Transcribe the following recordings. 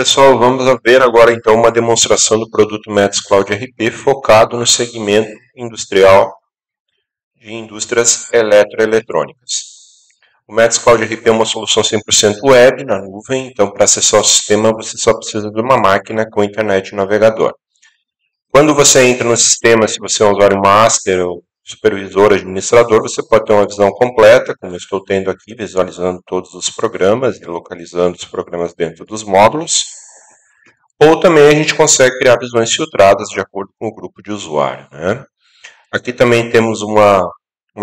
Pessoal, vamos ver agora então uma demonstração do produto Mets Cloud RP focado no segmento industrial de indústrias eletroeletrônicas. O Mets Cloud RP é uma solução 100% web na nuvem, então para acessar o sistema você só precisa de uma máquina com internet e navegador. Quando você entra no sistema, se você é um usuário master ou supervisor, administrador, você pode ter uma visão completa, como eu estou tendo aqui, visualizando todos os programas e localizando os programas dentro dos módulos. Ou também a gente consegue criar visões filtradas de acordo com o grupo de usuário, né? Aqui também temos uma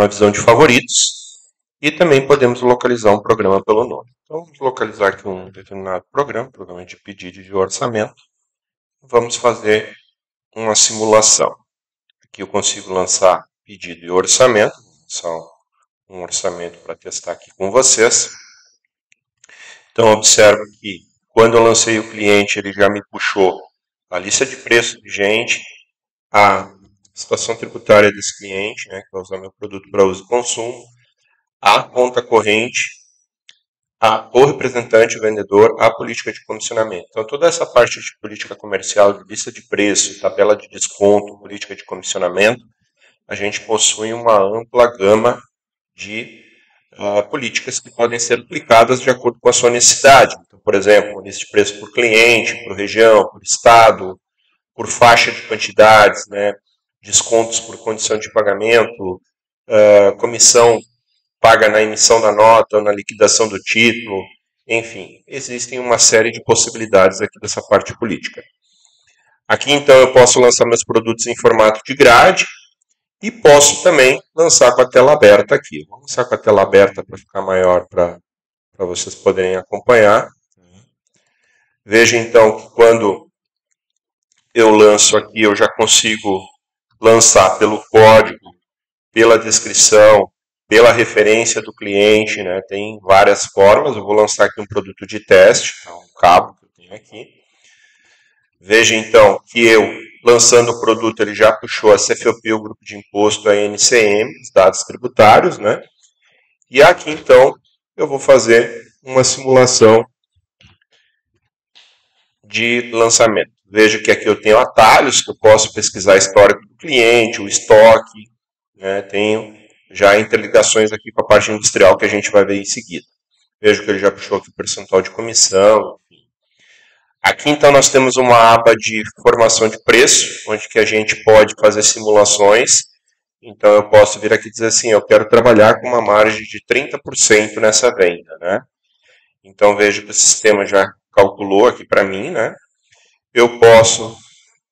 visão de favoritos e também podemos localizar um programa pelo nome. Então, vamos localizar aqui um determinado programa de pedido de orçamento. Vamos fazer uma simulação. Aqui eu consigo lançar pedido e orçamento. Só um orçamento para testar aqui com vocês. Então, observo que quando eu lancei o cliente, ele já me puxou a lista de preços vigente, a situação tributária desse cliente, né, que vai usar meu produto para uso e consumo, a conta corrente, o representante, o vendedor, a política de comissionamento. Então, toda essa parte de política comercial, de lista de preço, tabela de desconto, política de comissionamento, a gente possui uma ampla gama de políticas que podem ser aplicadas de acordo com a sua necessidade. Então, por exemplo, lista de preço por cliente, por região, por estado, por faixa de quantidades, né, descontos por condição de pagamento, comissão paga na emissão da nota ou na liquidação do título, enfim, existem uma série de possibilidades aqui dessa parte política. Aqui, então, eu posso lançar meus produtos em formato de grade e posso também lançar com a tela aberta aqui. Vou lançar com a tela aberta para ficar maior para vocês poderem acompanhar. Veja, então, que quando eu lanço aqui, eu já consigo lançar pelo código, pela descrição, pela referência do cliente, né? Tem várias formas. Eu vou lançar aqui um produto de teste, um cabo que eu tenho aqui. Veja então que eu, lançando o produto, ele já puxou a CFOP, o grupo de imposto, a NCM, os dados tributários, né? E aqui então eu vou fazer uma simulação de lançamento. Veja que aqui eu tenho atalhos, que eu posso pesquisar a história do cliente, o estoque, né? Tenho já interligações aqui com a parte industrial que a gente vai ver em seguida. Veja que ele já puxou aqui o percentual de comissão. Enfim. Aqui então nós temos uma aba de formação de preço, onde que a gente pode fazer simulações. Então eu posso vir aqui e dizer assim, eu quero trabalhar com uma margem de 30% nessa venda, né? Então veja que o sistema já calculou aqui para mim, né? Eu posso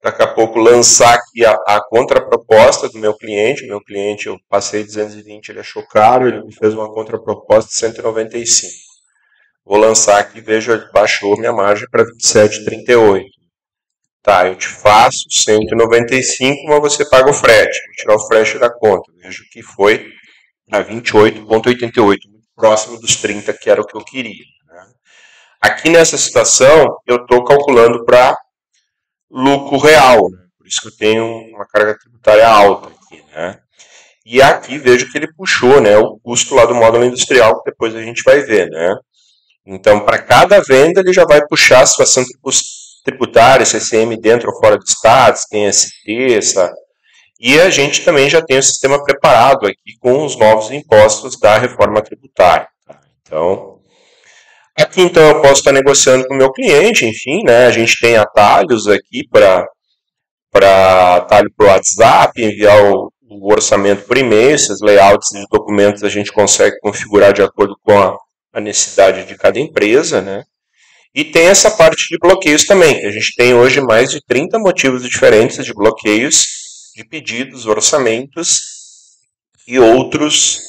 daqui a pouco lançar aqui a contraproposta do meu cliente. Meu cliente, eu passei 220, ele achou caro, ele me fez uma contraproposta de 195. Vou lançar aqui, veja, ele baixou minha margem para 27,38. Tá, eu te faço 195, mas você paga o frete. Vou tirar o frete da conta. Veja que foi para 28,88, muito próximo dos 30, que era o que eu queria. Né? Aqui nessa situação, eu estou calculando para lucro real, né? Por isso que eu tenho uma carga tributária alta aqui, né? E aqui vejo que ele puxou, né, o custo lá do módulo industrial, que depois a gente vai ver, né? Então, para cada venda, ele já vai puxar a situação tributária, CCM dentro ou fora do estado, tem ST, sabe? E a gente também já tem o sistema preparado aqui com os novos impostos da reforma tributária. Tá? Aqui, então, eu posso estar negociando com o meu cliente, enfim, né? A gente tem atalhos aqui para atalho para o WhatsApp, enviar o orçamento por e-mail, esses layouts de documentos a gente consegue configurar de acordo com a necessidade de cada empresa, né? E tem essa parte de bloqueios também, que a gente tem hoje mais de 30 motivos diferentes de bloqueios, de pedidos, orçamentos e outros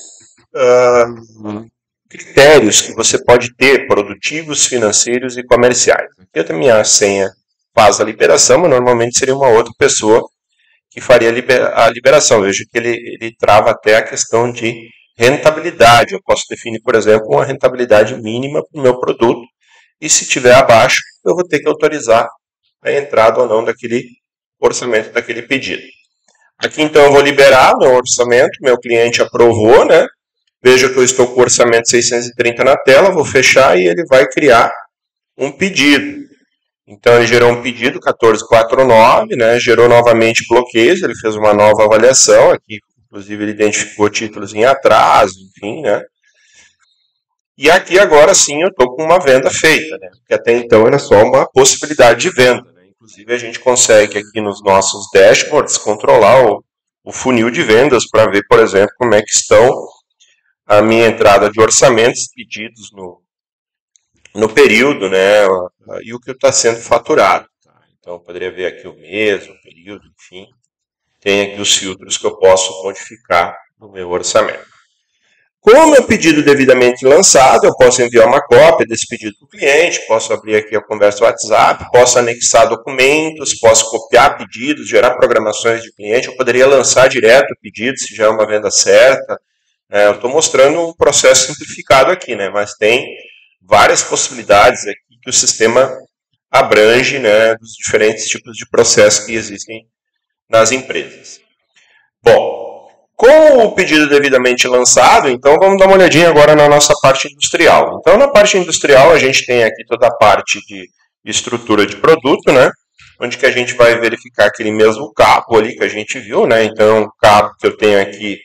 critérios que você pode ter, produtivos, financeiros e comerciais. Aqui a minha senha faz a liberação, mas normalmente seria uma outra pessoa que faria a liberação. Veja que ele trava até a questão de rentabilidade. Eu posso definir, por exemplo, uma rentabilidade mínima para o meu produto, e se tiver abaixo, eu vou ter que autorizar a entrada ou não daquele orçamento, daquele pedido. Aqui, então, eu vou liberar meu orçamento, meu cliente aprovou, né? Veja que eu estou com o orçamento 630 na tela, vou fechar e ele vai criar um pedido. Então ele gerou um pedido 1449, né, gerou novamente bloqueios, ele fez uma nova avaliação, aqui inclusive ele identificou títulos em atraso, enfim, né. E aqui agora sim eu estou com uma venda feita, né, porque até então era só uma possibilidade de venda, né. Inclusive a gente consegue aqui nos nossos dashboards controlar o funil de vendas para ver, por exemplo, como é que estão a minha entrada de orçamentos pedidos no período, né, e o que está sendo faturado. Então, eu poderia ver aqui o mês, o período, enfim. Tem aqui os filtros que eu posso modificar no meu orçamento. Com o meu pedido devidamente lançado, eu posso enviar uma cópia desse pedido para o cliente, posso abrir aqui a conversa WhatsApp, posso anexar documentos, posso copiar pedidos, gerar programações de cliente, eu poderia lançar direto o pedido, se já é uma venda certa. Eu estou mostrando um processo simplificado aqui, né, mas tem várias possibilidades aqui que o sistema abrange, né, dos diferentes tipos de processos que existem nas empresas. Bom, com o pedido devidamente lançado, então vamos dar uma olhadinha agora na nossa parte industrial. Então, na parte industrial, a gente tem aqui toda a parte de estrutura de produto, né, onde que a gente vai verificar aquele mesmo cabo ali que a gente viu, né, então o cabo que eu tenho aqui,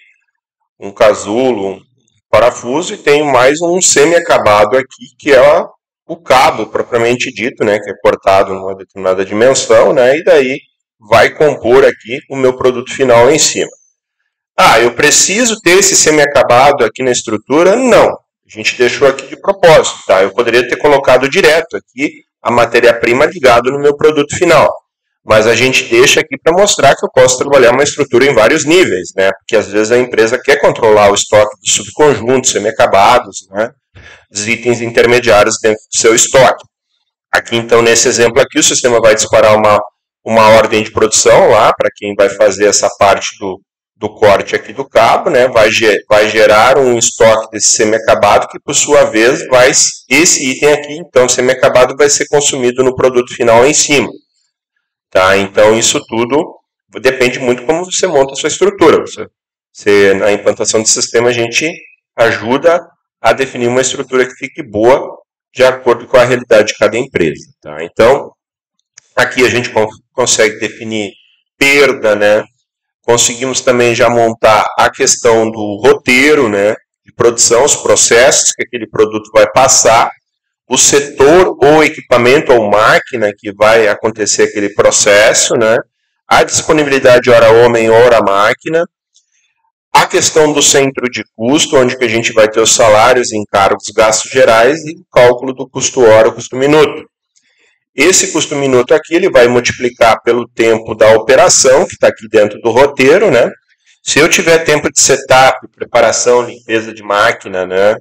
um casulo, um parafuso, e tenho mais um semi-acabado aqui, que é o cabo propriamente dito, né, que é cortado numa determinada dimensão, né, e daí vai compor aqui o meu produto final lá em cima. Eu preciso ter esse semi-acabado aqui na estrutura? Não. A gente deixou aqui de propósito, tá? Eu poderia ter colocado direto aqui a matéria-prima ligado no meu produto final. Mas a gente deixa aqui para mostrar que eu posso trabalhar uma estrutura em vários níveis, né? Porque às vezes a empresa quer controlar o estoque dos subconjuntos, semi-acabados, né? Os itens intermediários dentro do seu estoque. Aqui, então, nesse exemplo aqui, o sistema vai disparar uma ordem de produção lá, para quem vai fazer essa parte do corte aqui do cabo, né? Vai gerar um estoque desse semi-acabado que, por sua vez, esse item aqui, então, semi-acabado, vai ser consumido no produto final em cima. Tá? Então, isso tudo depende muito como você monta a sua estrutura. Na implantação de sistema, a gente ajuda a definir uma estrutura que fique boa de acordo com a realidade de cada empresa. Tá? Então, aqui a gente consegue definir perda, né? Conseguimos também já montar a questão do roteiro, né, de produção, os processos que aquele produto vai passar, o setor ou equipamento ou máquina que vai acontecer aquele processo, né, a disponibilidade hora homem, hora máquina, a questão do centro de custo, onde que a gente vai ter os salários, encargos, gastos gerais e o cálculo do custo hora, custo minuto. Esse custo minuto aqui, ele vai multiplicar pelo tempo da operação, que está aqui dentro do roteiro, né? Se eu tiver tempo de setup, preparação, limpeza de máquina, né?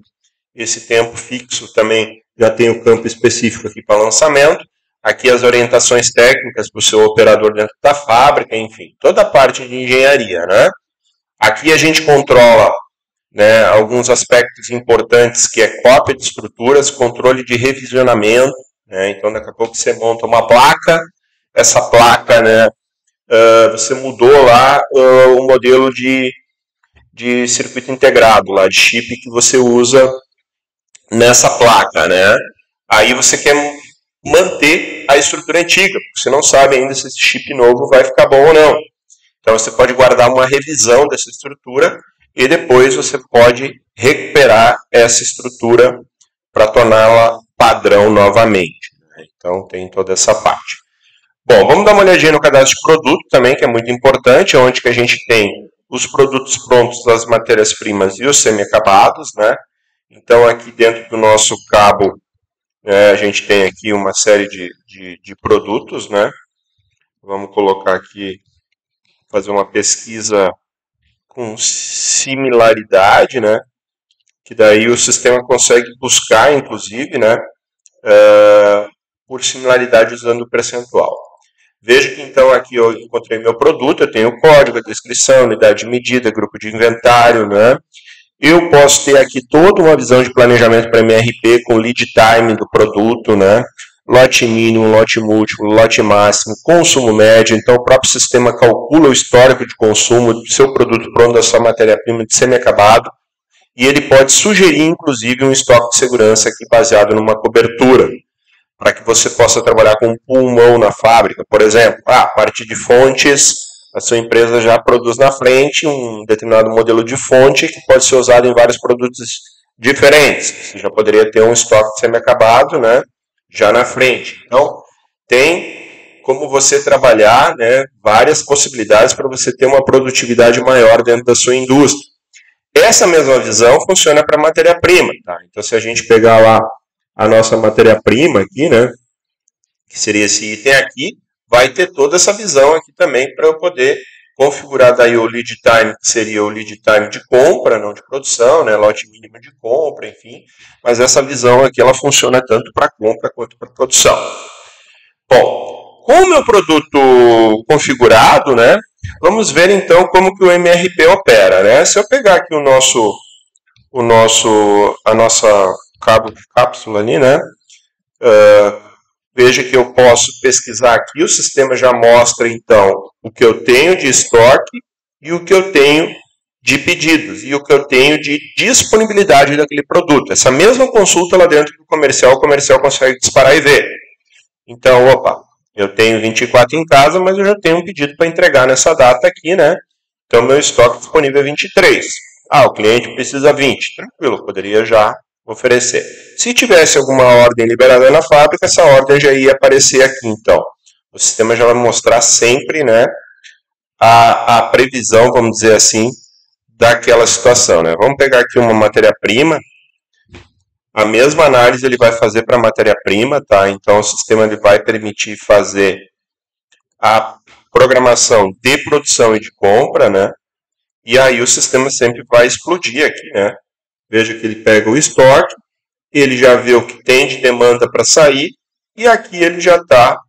Esse tempo fixo também já tem o campo específico aqui para lançamento. Aqui as orientações técnicas para o seu operador dentro da fábrica, enfim, toda a parte de engenharia, né? Aqui a gente controla, né, alguns aspectos importantes, que é cópia de estruturas, controle de revisionamento. Então, daqui a pouco você monta uma placa, essa placa, né, você mudou lá o modelo de circuito integrado, lá, de chip que você usa nessa placa, né? Aí você quer manter a estrutura antiga, porque você não sabe ainda se esse chip novo vai ficar bom ou não. Então, você pode guardar uma revisão dessa estrutura e depois você pode recuperar essa estrutura para torná-la padrão novamente. Então, tem toda essa parte. Bom, vamos dar uma olhadinha no cadastro de produto também, que é muito importante, onde que a gente tem os produtos prontos, as matérias-primas e os semi-acabados, né? Então, aqui dentro do nosso cabo, a gente tem aqui uma série de produtos, né? Vamos colocar aqui, fazer uma pesquisa com similaridade, né? Que daí o sistema consegue buscar, inclusive, né? Por similaridade usando o percentual. Veja que então aqui eu encontrei meu produto, eu tenho o código, a descrição, unidade de medida, grupo de inventário, né? Eu posso ter aqui toda uma visão de planejamento para MRP com lead time do produto, né? Lote mínimo, lote múltiplo, lote máximo, consumo médio. Então o próprio sistema calcula o histórico de consumo do seu produto pronto, da sua matéria-prima de semi-acabado, e ele pode sugerir, inclusive, um estoque de segurança aqui baseado numa cobertura. para que você possa trabalhar com um pulmão na fábrica, por exemplo, a parte de fontes, a sua empresa já produz na frente um determinado modelo de fonte que pode ser usado em vários produtos diferentes. Você já poderia ter um estoque semi-acabado, né, já na frente. Então, tem como você trabalhar, né, várias possibilidades para você ter uma produtividade maior dentro da sua indústria. Essa mesma visão funciona para matéria-prima. Tá? Então, se a gente pegar lá a nossa matéria-prima aqui, né, que seria esse item aqui, vai ter toda essa visão aqui também para eu poder configurar daí o lead time, que seria o lead time de compra, não de produção, né, lote mínimo de compra, enfim. Mas essa visão aqui, ela funciona tanto para compra quanto para produção. Bom, com o meu produto configurado, né, vamos ver então como que o MRP opera, né? Se eu pegar aqui a nossa cápsula ali, né? Veja que eu posso pesquisar aqui, o sistema já mostra então o que eu tenho de estoque e o que eu tenho de pedidos e o que eu tenho de disponibilidade daquele produto. Essa mesma consulta lá dentro do comercial, o comercial consegue disparar e ver. Então, opa, eu tenho 24 em casa, mas eu já tenho um pedido para entregar nessa data aqui, né? Então, meu estoque disponível é 23. Ah, o cliente precisa 20. Tranquilo, poderia já oferecer. Se tivesse alguma ordem liberada na fábrica, essa ordem já ia aparecer aqui, então. O sistema já vai mostrar sempre, né, a previsão, vamos dizer assim, daquela situação, né? Vamos pegar aqui uma matéria-prima. A mesma análise ele vai fazer para a matéria-prima, tá? Então, o sistema ele vai permitir fazer a programação de produção e de compra, né? E aí o sistema sempre vai explodir aqui, né? Veja que ele pega o estoque, ele já vê o que tem de demanda para sair, e aqui ele já está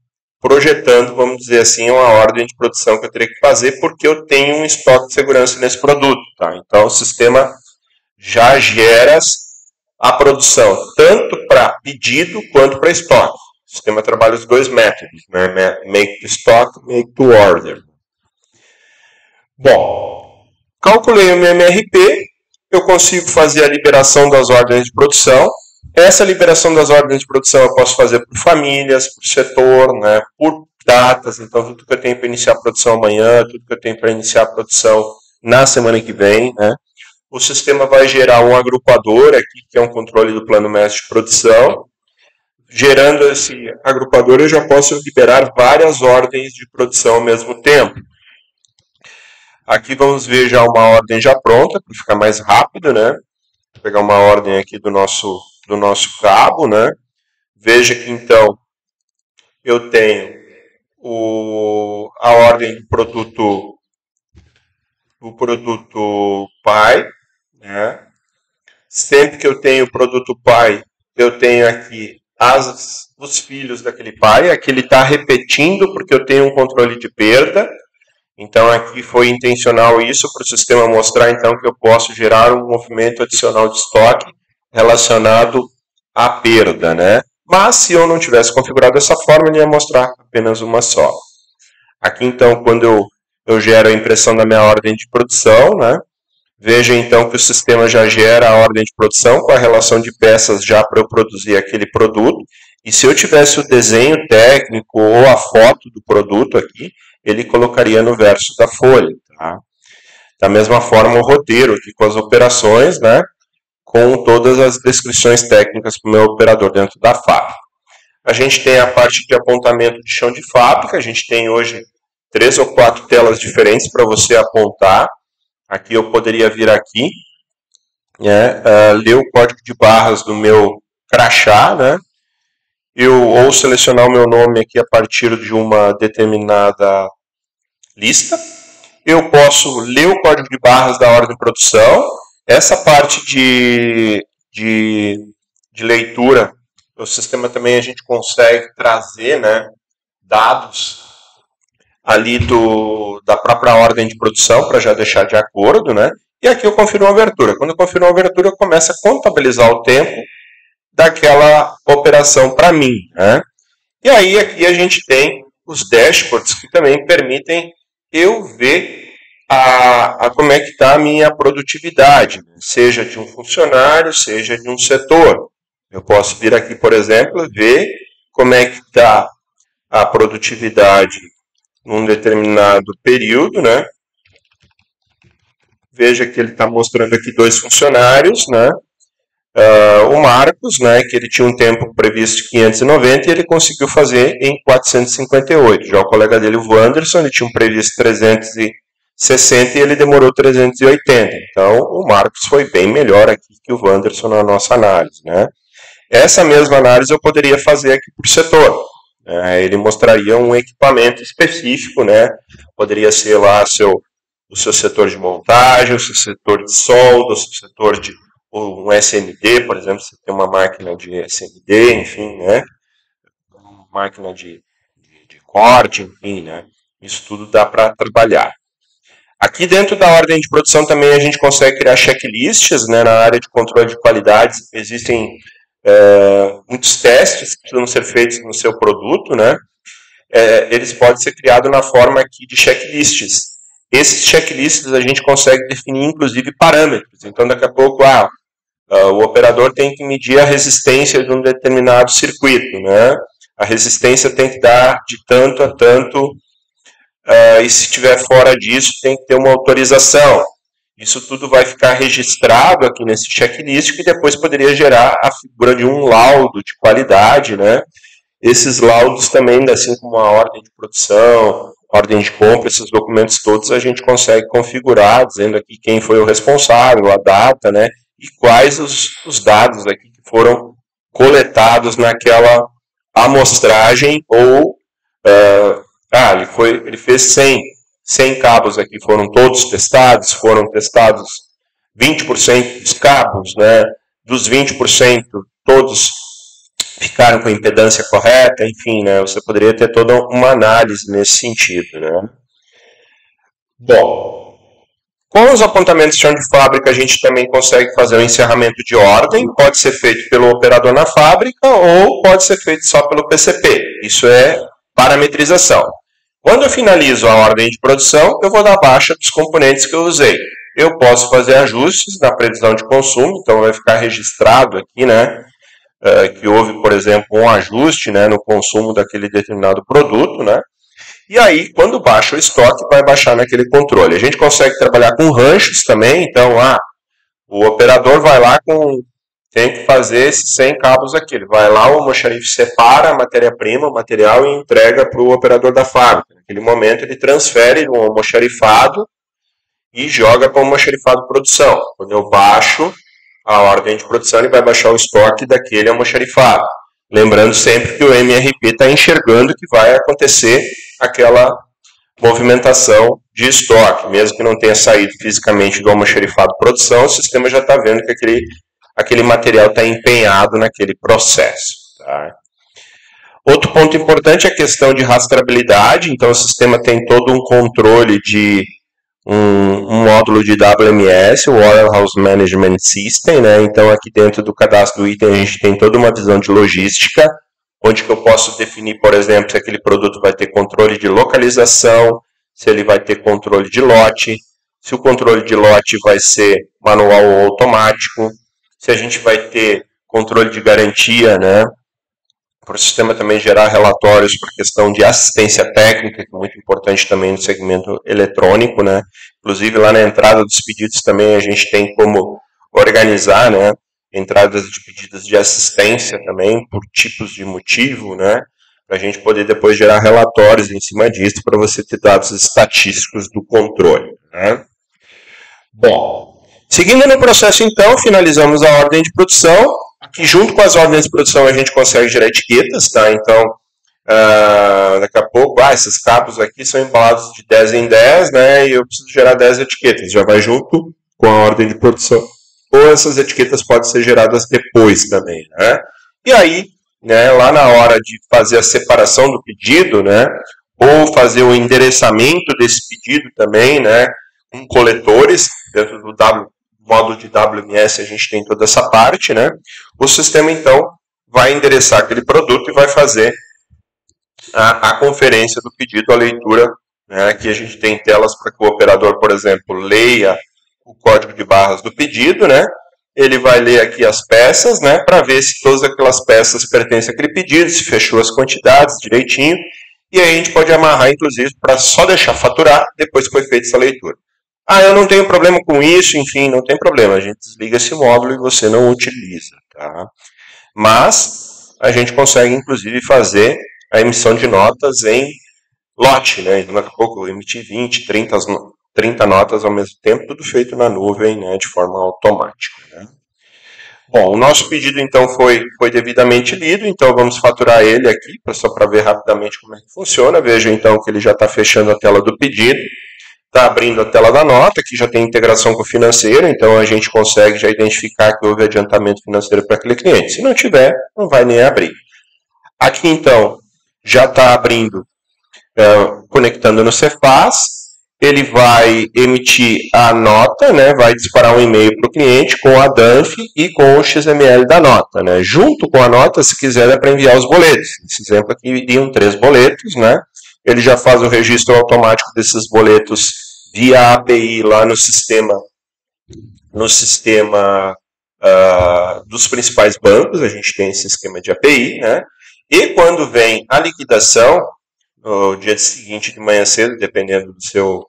projetando, vamos dizer assim, uma ordem de produção que eu teria que fazer, porque eu tenho um estoque de segurança nesse produto. Tá? Então, o sistema já gera a produção, tanto para pedido quanto para estoque. O sistema trabalha os dois métodos, né? Make to stock, make to order. Bom, calculei o meu MRP, eu consigo fazer a liberação das ordens de produção. Essa liberação das ordens de produção eu posso fazer por famílias, por setor, né, por datas. Então, tudo que eu tenho para iniciar a produção amanhã, tudo que eu tenho para iniciar a produção na semana que vem. Né. O sistema vai gerar um agrupador aqui, que é um controle do plano mestre de produção. Gerando esse agrupador, eu já posso liberar várias ordens de produção ao mesmo tempo. Aqui vamos ver já uma ordem já pronta, para ficar mais rápido, né? Vou pegar uma ordem aqui do nosso cabo, né? Veja que então eu tenho a ordem do produto pai, né? Sempre que eu tenho o produto pai, eu tenho aqui os filhos daquele pai. Aqui ele está repetindo porque eu tenho um controle de perda. Então, aqui foi intencional isso para o sistema mostrar, então, que eu posso gerar um movimento adicional de estoque relacionado à perda, né? Mas, se eu não tivesse configurado dessa forma, ele ia mostrar apenas uma só. Aqui, então, quando eu gero a impressão da minha ordem de produção, né? Veja, então, que o sistema já gera a ordem de produção com a relação de peças já para eu produzir aquele produto. E se eu tivesse o desenho técnico ou a foto do produto aqui, ele colocaria no verso da folha. Tá? Da mesma forma, o roteiro aqui com as operações, né, com todas as descrições técnicas para o meu operador dentro da fábrica. A gente tem a parte de apontamento de chão de fábrica. A gente tem hoje 3 ou 4 telas diferentes para você apontar. Aqui eu poderia vir aqui, né, ler o código de barras do meu crachá, né, ou selecionar o meu nome aqui a partir de uma determinada lista. Eu posso ler o código de barras da ordem de produção. Essa parte de leitura, o sistema também a gente consegue trazer, né, dados ali da própria ordem de produção para já deixar de acordo, né? E aqui eu confiro uma abertura. Quando eu confiro uma abertura, eu começo a contabilizar o tempo daquela operação para mim, né? E aí aqui a gente tem os dashboards que também permitem eu ver como é que está a minha produtividade, né? Seja de um funcionário, seja de um setor. Eu posso vir aqui, por exemplo, ver como é que está a produtividade num determinado período, né? Veja que ele está mostrando aqui 2 funcionários, né? O Marcos, né, que ele tinha um tempo previsto de 590 e ele conseguiu fazer em 458. Já o colega dele, o Wanderson, ele tinha um previsto 360 e ele demorou 380. Então, o Marcos foi bem melhor aqui que o Wanderson na nossa análise, né? Essa mesma análise eu poderia fazer aqui por setor. Ele mostraria um equipamento específico, né? Poderia ser lá o seu setor de montagem, o seu setor de solda, o seu setor de um SMD, por exemplo, você tem uma máquina de SMD, enfim, né? Uma máquina de corte, enfim, né? Isso tudo dá para trabalhar. Aqui dentro da ordem de produção também a gente consegue criar checklists, né? Na área de controle de qualidade existem muitos testes que precisam ser feitos no seu produto, né? Eles podem ser criados na forma aqui de checklists. Esses checklists a gente consegue definir, inclusive, parâmetros. Então, daqui a pouco, o operador tem que medir a resistência de um determinado circuito, né? A resistência tem que dar de tanto a tanto, e se estiver fora disso, tem que ter uma autorização. Isso tudo vai ficar registrado aqui nesse checklist, que depois poderia gerar a figura de um laudo de qualidade, né? Esses laudos também, assim como a ordem de produção, ordem de compra, esses documentos todos a gente consegue configurar, dizendo aqui quem foi o responsável, a data, né? E quais os dados aqui que foram coletados naquela amostragem, ou ele fez 100 cabos aqui, foram todos testados, foram testados 20% dos cabos, né? Dos 20%, todos ficaram com a impedância correta, enfim, né? Você poderia ter toda uma análise nesse sentido, né? Bom, com os apontamentos de chão de fábrica, a gente também consegue fazer o encerramento de ordem, pode ser feito pelo operador na fábrica ou pode ser feito só pelo PCP. Isso é parametrização. Quando eu finalizo a ordem de produção, eu vou dar baixa dos componentes que eu usei. Eu posso fazer ajustes na previsão de consumo, então vai ficar registrado aqui, né, que houve, por exemplo, um ajuste, né, no consumo daquele determinado produto, né, e aí, quando baixa o estoque, vai baixar naquele controle. A gente consegue trabalhar com ranchos também, então, o operador vai lá tem que fazer esses 100 cabos aqui. Ele vai lá, o almoxarife separa a matéria-prima, o material, e entrega para o operador da fábrica. Naquele momento, ele transfere um almoxarifado e joga para o almoxarifado produção. Quando eu baixo a ordem de produção, ele vai baixar o estoque daquele almoxarifado. Lembrando sempre que o MRP está enxergando que vai acontecer aquela movimentação de estoque. Mesmo que não tenha saído fisicamente do almoxarifado produção, o sistema já está vendo que aquele material está empenhado naquele processo. Tá? Outro ponto importante é a questão de rastreabilidade. Então, o sistema tem todo um controle de um módulo de WMS, o Warehouse Management System, né? Então, aqui dentro do cadastro do item, a gente tem toda uma visão de logística, onde que eu posso definir, por exemplo, se aquele produto vai ter controle de localização, se ele vai ter controle de lote, se o controle de lote vai ser manual ou automático, se a gente vai ter controle de garantia, né? Para o sistema também gerar relatórios por questão de assistência técnica, que é muito importante também no segmento eletrônico, né? Inclusive lá na entrada dos pedidos também a gente tem como organizar, né? Entradas de pedidos de assistência também, por tipos de motivo, né? Para a gente poder depois gerar relatórios em cima disso, para você ter dados estatísticos do controle, né? Bom, seguindo no processo então, finalizamos a ordem de produção. Aqui junto com as ordens de produção a gente consegue gerar etiquetas, tá? Então, daqui a pouco, esses cabos aqui são embalados de 10 em 10, né? E eu preciso gerar 10 etiquetas, já vai junto com a ordem de produção. Ou essas etiquetas podem ser geradas depois também, né? E aí, né, lá na hora de fazer a separação do pedido, né? Ou fazer o endereçamento desse pedido também, né? Com coletores, dentro do módulo de WMS a gente tem toda essa parte, né? O sistema, então, vai endereçar aquele produto e vai fazer a conferência do pedido, a leitura, né? Aqui a gente tem telas para que o operador, por exemplo, leia o código de barras do pedido, né? ele vai ler aqui as peças, né, para ver se todas aquelas peças pertencem àquele pedido, se fechou as quantidades direitinho, e aí a gente pode amarrar, inclusive, para só deixar faturar depois que foi feita essa leitura. Ah, eu não tenho problema com isso, enfim, não tem problema, a gente desliga esse módulo e você não utiliza, tá? Mas a gente consegue, inclusive, fazer a emissão de notas em lote, né? Então, daqui a pouco eu emiti 20, 30 notas ao mesmo tempo, tudo feito na nuvem, né, de forma automática, né? Bom, o nosso pedido, então, foi devidamente lido, então vamos faturar ele aqui, só para ver rapidamente como é que funciona. Veja, então, que ele já está fechando a tela do pedido, está abrindo a tela da nota, que já tem integração com o financeiro, então a gente consegue já identificar que houve adiantamento financeiro para aquele cliente. Se não tiver, não vai nem abrir. Aqui, então, já está abrindo, conectando no Cefaz, ele vai emitir a nota, né, vai disparar um e-mail para o cliente com a DANF e com o XML da nota, né. Junto com a nota, se quiser, é para enviar os boletos. Nesse exemplo aqui, iriam 3 boletos, né. Ele já faz o registro automático desses boletos via API lá no sistema dos principais bancos. A gente tem esse esquema de API, né. E quando vem a liquidação, no dia seguinte de manhã cedo, dependendo do seu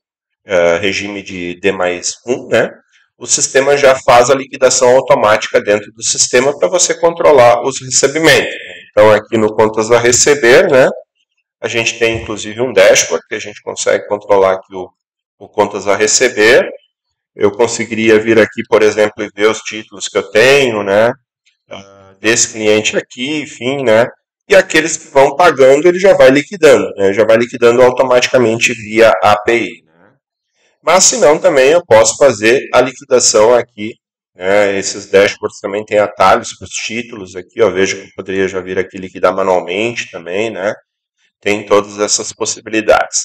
regime de D+1, né, o sistema já faz a liquidação automática dentro do sistema para você controlar os recebimentos. Então, aqui no Contas a Receber, né, a gente tem inclusive um dashboard que a gente consegue controlar aqui o Contas a Receber. Eu conseguiria vir aqui, por exemplo, e ver os títulos que eu tenho, né, desse cliente aqui, enfim, né, e aqueles que vão pagando, ele já vai liquidando, né, já vai liquidando automaticamente via API. Né. Mas, se não, também eu posso fazer a liquidação aqui, né, esses dashboards também têm atalhos para os títulos aqui, ó, veja que eu poderia já vir aqui liquidar manualmente também, né, tem todas essas possibilidades.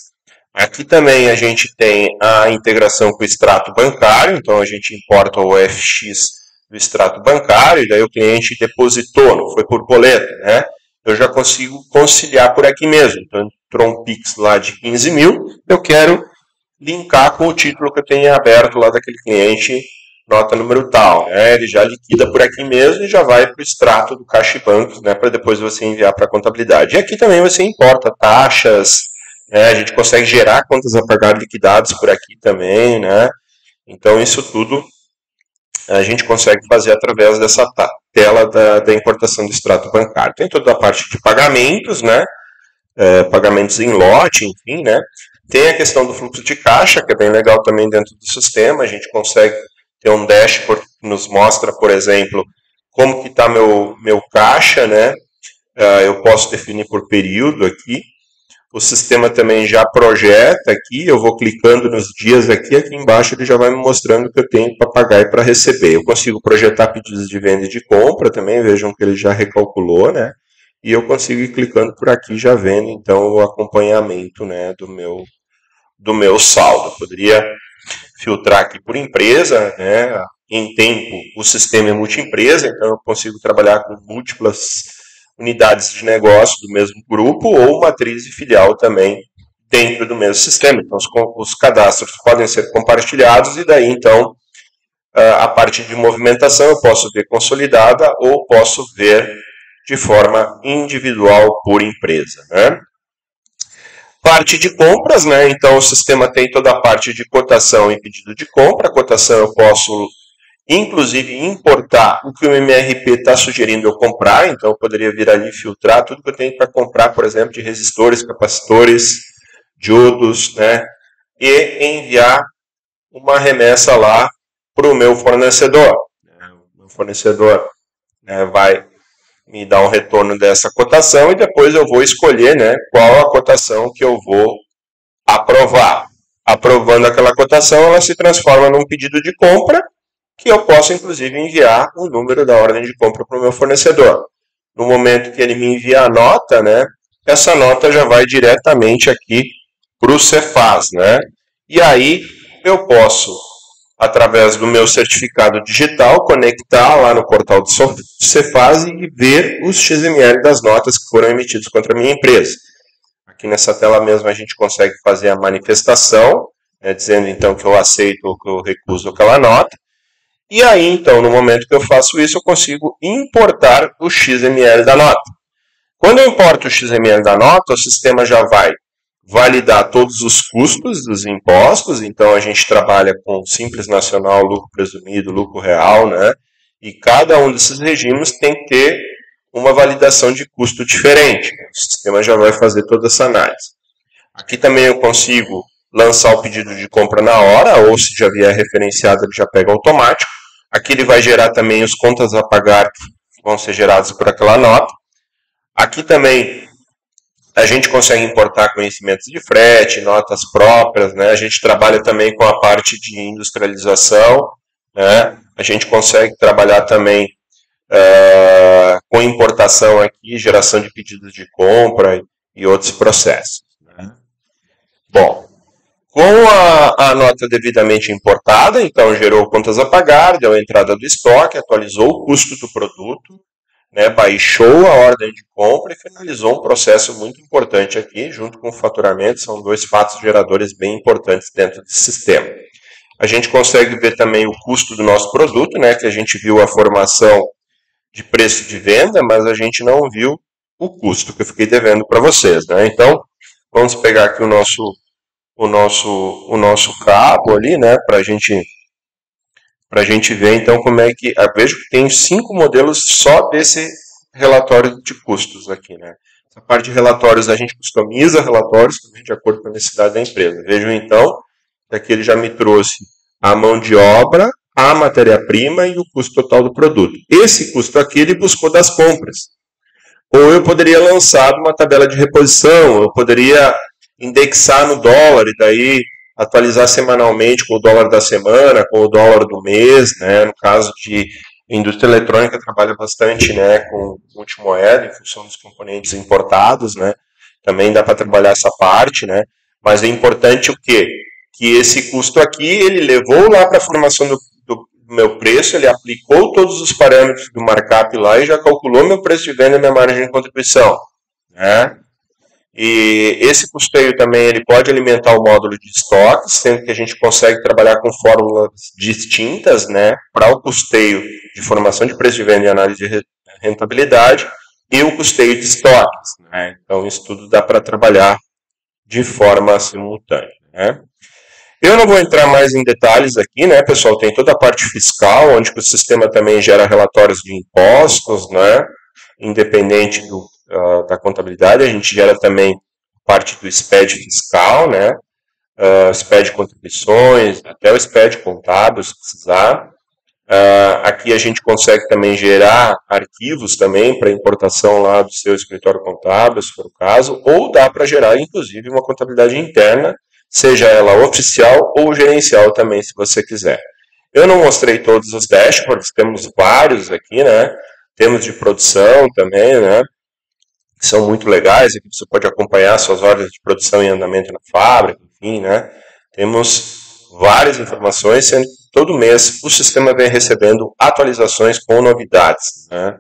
Aqui também a gente tem a integração com o extrato bancário, então a gente importa o OFX do extrato bancário, e daí o cliente depositou, não foi por boleto, né? Eu já consigo conciliar por aqui mesmo. Então, entrou um Pix lá de 15 mil, eu quero linkar com o título que eu tenho aberto lá daquele cliente, nota número tal, né? Ele já liquida por aqui mesmo e já vai para o extrato do Caixa e Bancos, né, para depois você enviar para a contabilidade. E aqui também você importa taxas, né, a gente consegue gerar contas a pagar liquidadas por aqui também, né? Então isso tudo a gente consegue fazer através dessa tela da importação do extrato bancário. Tem toda a parte de pagamentos, né? Pagamentos em lote, enfim, né? Tem a questão do fluxo de caixa, que é bem legal também dentro do sistema. A gente consegue ter um dashboard que nos mostra, por exemplo, como que está meu caixa, né? Eu posso definir por período aqui. O sistema também já projeta aqui, eu vou clicando nos dias aqui embaixo ele já vai me mostrando o que eu tenho para pagar e para receber. Eu consigo projetar pedidos de venda e de compra também, vejam que ele já recalculou, né? E eu consigo ir clicando por aqui já vendo, então, o acompanhamento, né, do meu saldo. Eu poderia filtrar aqui por empresa, né? Em tempo, o sistema é multiempresa, então eu consigo trabalhar com múltiplas unidades de negócio do mesmo grupo ou matriz e filial também dentro do mesmo sistema. Então, os cadastros podem ser compartilhados e daí, então, a parte de movimentação eu posso ver consolidada ou posso ver de forma individual por empresa, né? Parte de compras, né? Então, o sistema tem toda a parte de cotação e pedido de compra. A cotação eu posso inclusive importar o que o MRP está sugerindo eu comprar, então eu poderia vir ali e filtrar tudo que eu tenho para comprar, por exemplo, de resistores, capacitores, diodos, né, e enviar uma remessa lá para o meu fornecedor. O meu fornecedor, né, vai me dar um retorno dessa cotação e depois eu vou escolher, né, qual a cotação que eu vou aprovar. Aprovando aquela cotação, ela se transforma num pedido de compra, que eu posso, inclusive, enviar o número da ordem de compra para o meu fornecedor. No momento que ele me envia a nota, né, essa nota já vai diretamente aqui para o Cefaz, né? E aí eu posso, através do meu certificado digital, conectar lá no portal do Cefaz e ver os XML das notas que foram emitidas contra a minha empresa. Aqui nessa tela mesmo a gente consegue fazer a manifestação, né, dizendo então que eu aceito ou que eu recuso aquela nota. E aí, então, no momento que eu faço isso, eu consigo importar o XML da nota. Quando eu importo o XML da nota, o sistema já vai validar todos os custos dos impostos. Então, a gente trabalha com Simples Nacional, lucro presumido, lucro real, né? E cada um desses regimes tem que ter uma validação de custo diferente. O sistema já vai fazer toda essa análise. Aqui também eu consigo lançar o pedido de compra na hora, ou se já vier referenciado, ele já pega automático. Aqui ele vai gerar também os contas a pagar que vão ser gerados por aquela nota. Aqui também a gente consegue importar conhecimentos de frete, notas próprias, né? A gente trabalha também com a parte de industrialização, né? A gente consegue trabalhar também com importação aqui, geração de pedidos de compra e outros processos. Né? Bom, com a nota devidamente importada, então gerou contas a pagar, deu a entrada do estoque, atualizou o custo do produto, né, baixou a ordem de compra e finalizou um processo muito importante aqui, junto com o faturamento, são dois fatos geradores bem importantes dentro desse sistema. A gente consegue ver também o custo do nosso produto, né, que a gente viu a formação de preço de venda, mas a gente não viu o custo que eu fiquei devendo para vocês. Né? Então, vamos pegar aqui o nosso cabo ali, né, para a gente ver então como é que... Eu vejo que tem 5 modelos só desse relatório de custos aqui. Né? Essa parte de relatórios, a gente customiza relatórios também de acordo com a necessidade da empresa. Vejam então, que aqui ele já me trouxe a mão de obra, a matéria-prima e o custo total do produto. Esse custo aqui ele buscou das compras. Ou eu poderia lançar uma tabela de reposição, eu poderia indexar no dólar e daí atualizar semanalmente com o dólar da semana, com o dólar do mês, né? No caso de indústria eletrônica trabalha bastante, né, com multimoeda em função dos componentes importados, né? Também dá para trabalhar essa parte, né? Mas é importante o quê? Que esse custo aqui, ele levou lá para a formação do meu preço, ele aplicou todos os parâmetros do markup lá e já calculou meu preço de venda e minha margem de contribuição. Né? E esse custeio também ele pode alimentar o módulo de estoques, sendo que a gente consegue trabalhar com fórmulas distintas, né, para o custeio de formação de preço de venda e análise de rentabilidade e o custeio de estoques. Né? Então, isso tudo dá para trabalhar de forma simultânea. Né? Eu não vou entrar mais em detalhes aqui, né, pessoal? Tem toda a parte fiscal, onde o sistema também gera relatórios de impostos, né? Independente da contabilidade, a gente gera também parte do SPED fiscal, né? SPED contribuições, até o SPED contábil, se precisar. Aqui a gente consegue também gerar arquivos também para importação lá do seu escritório contábil, se for o caso, ou dá para gerar, inclusive, uma contabilidade interna, seja ela oficial ou gerencial também, se você quiser. Eu não mostrei todos os dashboards, temos vários aqui, né? Temos de produção também, né? Que são muito legais, aqui você pode acompanhar suas ordens de produção em andamento na fábrica, enfim, né? Temos várias informações, sendo que todo mês o sistema vem recebendo atualizações com novidades, né?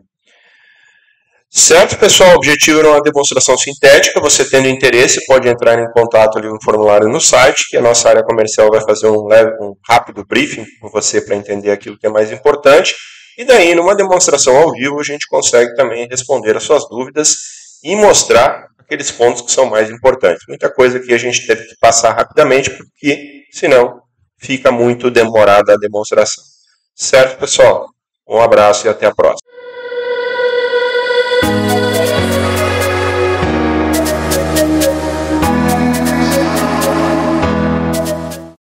Certo, pessoal? O objetivo era uma demonstração sintética. Você tendo interesse, pode entrar em contato ali no formulário no site, que a nossa área comercial vai fazer um rápido briefing com você para entender aquilo que é mais importante. E daí, numa demonstração ao vivo, a gente consegue também responder as suas dúvidas e mostrar aqueles pontos que são mais importantes. Muita coisa que a gente teve que passar rapidamente, porque senão fica muito demorada a demonstração. Certo, pessoal? Um abraço e até a próxima.